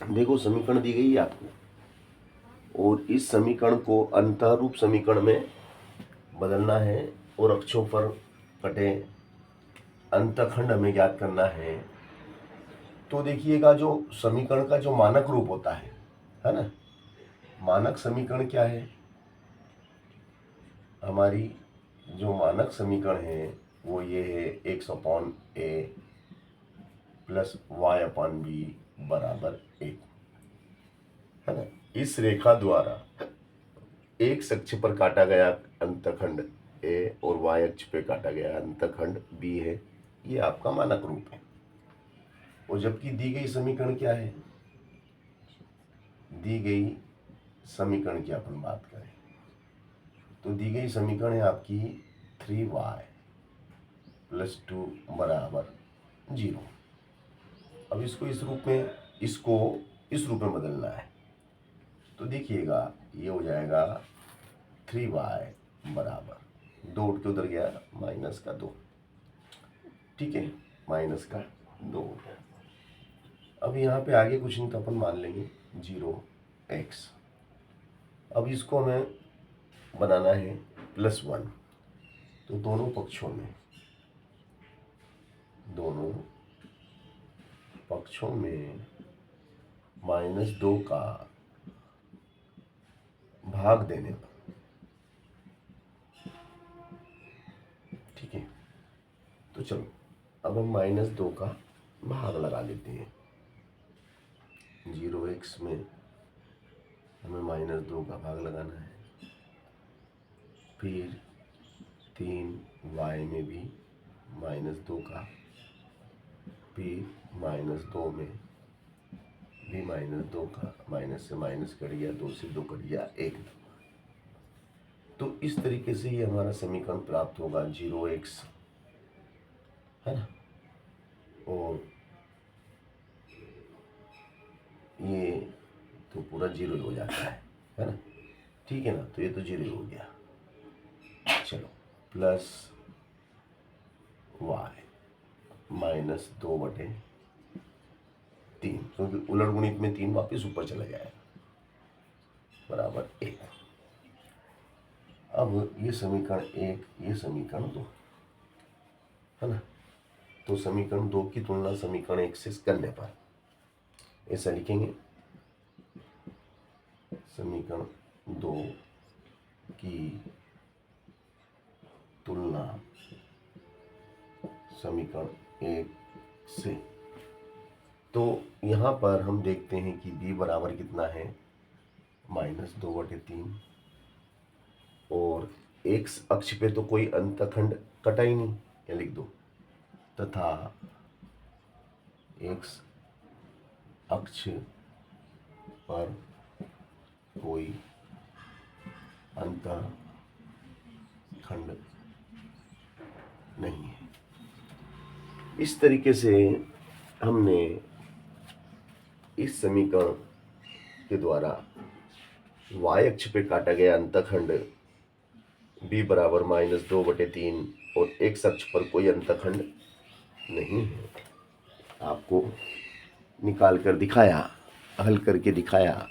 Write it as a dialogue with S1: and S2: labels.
S1: देखो समीकरण दी गई है आपको और इस समीकरण को अंतः रूप समीकरण में बदलना है और अक्षों पर कटे अंतखंड हमें ज्ञात करना है। तो देखिएगा जो समीकरण का जो मानक रूप होता है ना, मानक समीकरण क्या है, हमारी जो मानक समीकरण है वो ये है एक्स अपॉन ए प्लस वाई अपॉन बी बराबर 1, है ना। इस रेखा द्वारा एक्स अक्ष पर काटा गया अंतखंड ए और वाई अक्ष पे काटा गया अंतखंड बी है, ये आपका मानक रूप है। और जबकि दी गई समीकरण क्या है, दी गई समीकरण की अपन बात करें तो दी गई समीकरण है आपकी 3y प्लस 2 बराबर 0। अब इसको इस रूप में बदलना है। तो देखिएगा ये हो जाएगा 3y बराबर 2 उठ के उधर गया माइनस का 2, ठीक है, माइनस का 2 हो गया। अब यहाँ पे आगे कुछ नहीं तो अपन मान लेंगे 0x। अब इसको हमें बनाना है +1, तो दोनों पक्षों में -2 का भाग देने पर, ठीक है। तो चलो अब हम -2 का भाग लगा लेते हैं। 0x में हमें -2 का भाग लगाना है, फिर 3y में भी -2 का, फिर -2 में भी -2 का, माइनस से माइनस कट गया, 2 से 2 कट गया, 1। तो इस तरीके से ये हमारा समीकरण प्राप्त होगा 0x, है ना। और ये तो पूरा 0 हो जाता है ना, ठीक है ना। तो ये तो 0 हो गया। चलो प्लस y -2/3, क्योंकि उलट गुणित में 3 वापस ऊपर चला जाएगा, बराबर 1। अब ये समीकरण 1, ये समीकरण 2, है ना। तो समीकरण 2 की तुलना समीकरण 1 से करने पर ऐसा लिखेंगे, समीकरण 2 की तुलना समीकरण 1 से। तो यहाँ पर हम देखते हैं कि b बराबर कितना है, -2/3, और x अक्ष पे तो कोई अंतखंड कटा ही नहीं, ये लिख दो, तथा x अक्ष पर कोई अंतखंड नहीं है। इस तरीके से हमने इस समीकरण के द्वारा y अक्ष पे काटा गया अंतखंड b बराबर -2/3 और x अक्ष पर कोई अंतखंड नहीं है आपको निकाल कर दिखाया, हल करके दिखाया।